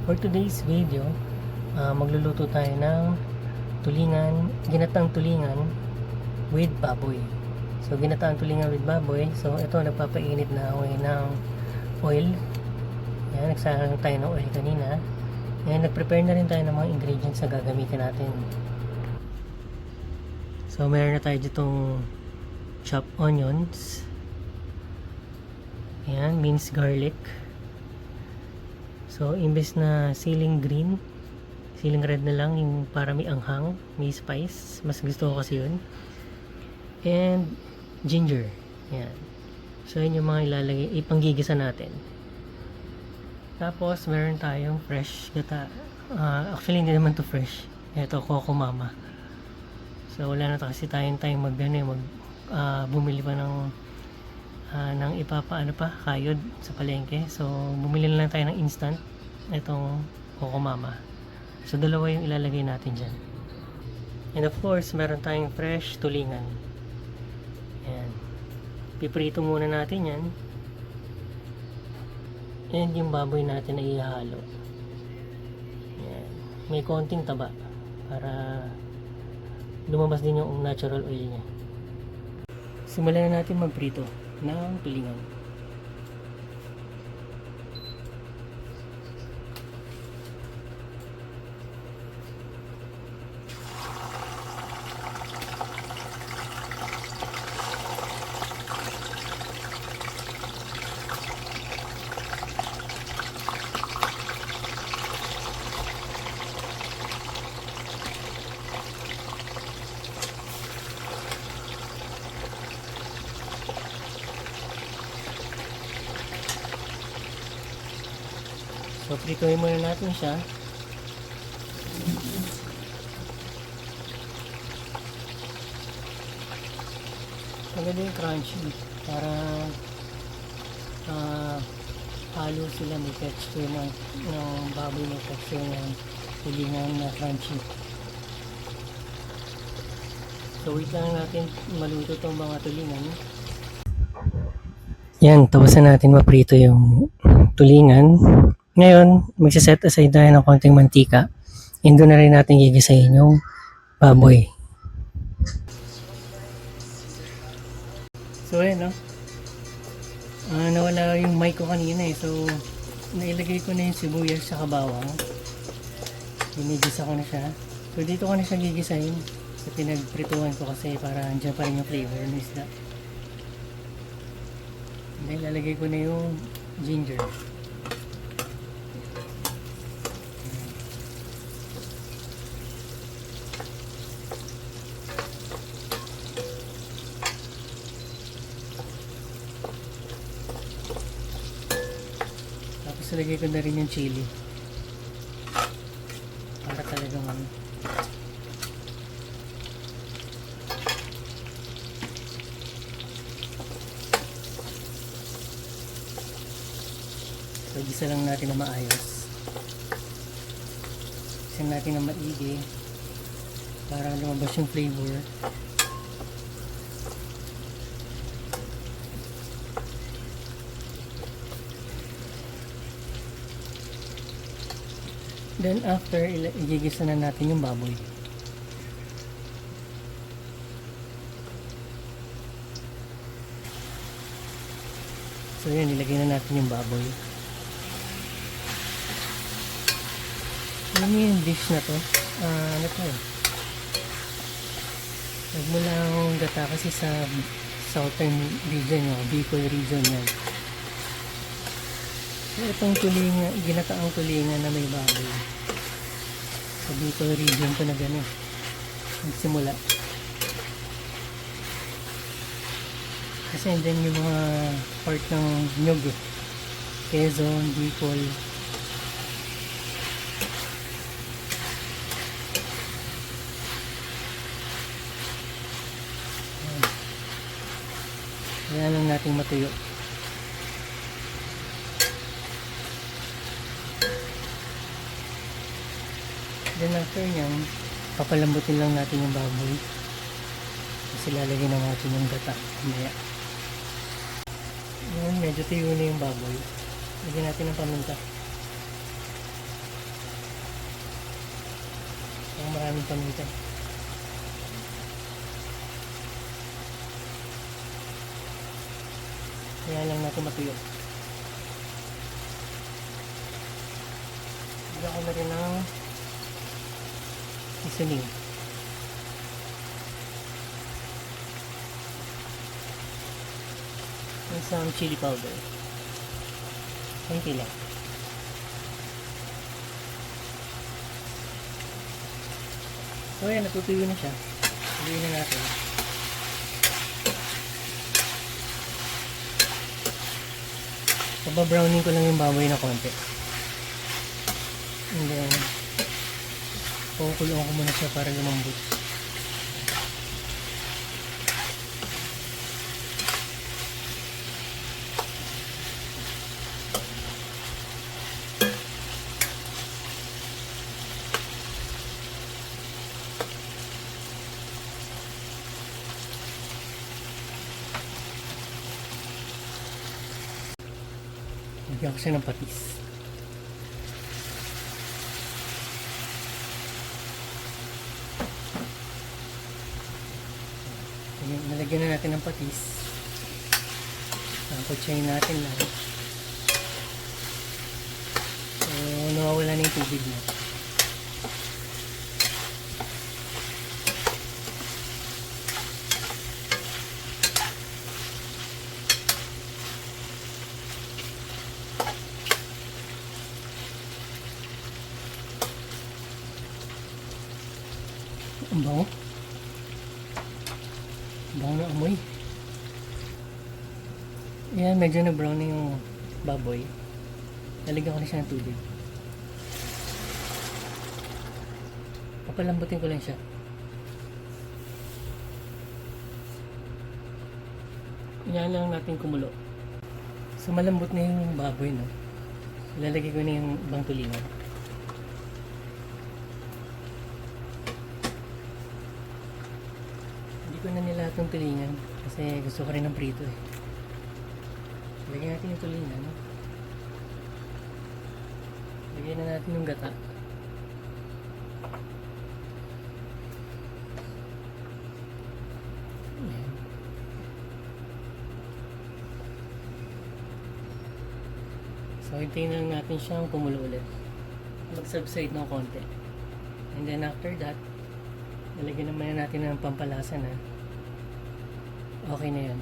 For today's video, magluluto tayo ng ginataang tulingan with baboy. So ginataang tulingan with baboy. So ito, nagpapainit na ako ng oil. Yan, nagsalang tayo ng oil kanina. Yan, nagprepare na rin tayo ng mga ingredients na gagamitin natin. So meron na tayo ditong chopped onions. Yan, minced garlic. So imbes na siling green, siling red na lang, yung para may anghang, may spice, mas gusto ko kasi yun. And ginger. Yan. So yun yung mga ilalagay, ipanggigisa natin. Tapos meron tayong fresh gata. Actually hindi naman to fresh. Ito, Coco Mama. So wala na kasi tayong bumili pa ng kayod sa palengke. So bumili na lang tayo ng instant itong Coco Mama. So dalawa yung ilalagay natin dyan. And of course meron tayong fresh tulingan. Ayan, piprito muna natin yan. And yung baboy natin ay ihalo. Ayan, may konting taba para lumabas din yung natural oil nya. Simulan na natin magprito ng tulingan. So prituhin muna natin siya. Maganda yung crunchy para halo sila, may texture ng baboy, may texture ng tulingan na crunchy. So wait lang natin maluto itong mga tulingan. Yan, tapos na natin maprito yung tulingan. Ngayon, magsiset aside tayo ng konting mantika. And doon na rin natin gigisahin yung baboy. So ayan, no? Nawala yung mic ko kanina eh. So, nailagay ko na yung sibuyas sa bawang. Ginigisa ko na siya. So, dito ko na siya gigisahin. So, pinagprituhan ko kasi para andyan pa rin yung flavor ng isda. And then, lalagay ko na yung ginger. Tapos lagay ko na rin yung chili para talagang so gisa lang natin na maayos, gisa natin na maigi para lumabas yung flavor. Then after, igigisa na natin yung baboy. So yan, ilagay na natin yung baboy. Alam niyo yung dish na to? Ano to? Nagmula akong gata kasi sa southern region, Bicol region yan. So itong tulingan, ginataang tulingan na may baboy. Sa Bicol region to na gano'n nagsimula. Kasi andyan yung mga part ng nyug, Quezon, Bicol. Kaya lang natin matuyo. Then after nyan, papalambutin lang natin yung baboy. Kasi lalagyan na natin yung gata. Maya. Ngayon, medyo tuyo na yung baboy. Lagyan natin ng paminta. maraming paminta. Kaya lang natin matuyo. Bigyan ko na rin ng seasoning. And some chili powder. Konti lang. So ayan, natutuyo na siya. Tuloy na natin. Pababrowning ko lang yung baboy na konti. And then, pakukulong ko muna siya para lumambot. Lagyan ko siya ng patis. Nalagyan na natin ng patis. Kutsayin natin lang. So, nawawala na yung tubig na. Ang bango. Bango na amoy. Ayan, medyo na brown na yung baboy. Lalagyan ko na siya ng tubig. Papalambutin ko lang siya. Yan lang natin kumulo. So malambot na yung baboy, no? Lalagay ko na yung ibang tulingan. Hindi ko na nila itong tulingan kasi gusto ko rin ng prito eh. Lagyan natin yung tulingan, no? Lagyan na natin yung gata. Ayan. So hintayin na lang natin siyang kumulo ulit. Mag-subside ng konti. And then after that, nalagyan naman na natin ng pampalasa na. Okay na yan.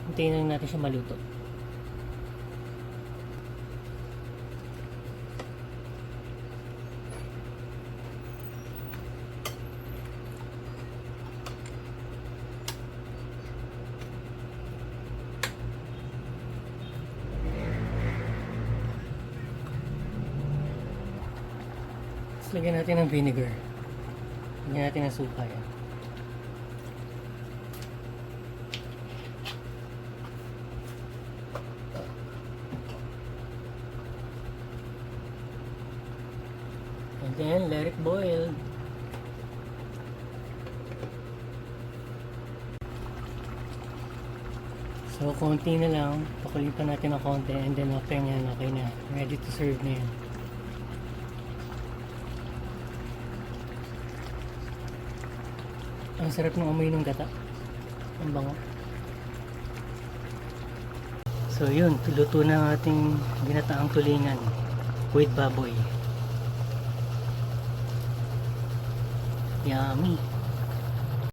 Hintayin na lang natin siya maluto. Tapos lagyan natin ng vinegar. Lagyan natin ng suka yan. And then let it boil. So konti na lang, pakulitan natin ng konti and then after nyan, okay na. Ready to serve na yan. Ang sarap ng amoy ng gata. Ang bango. So yun, luto na ang ating ginataang tulingan with baboy. Yummy!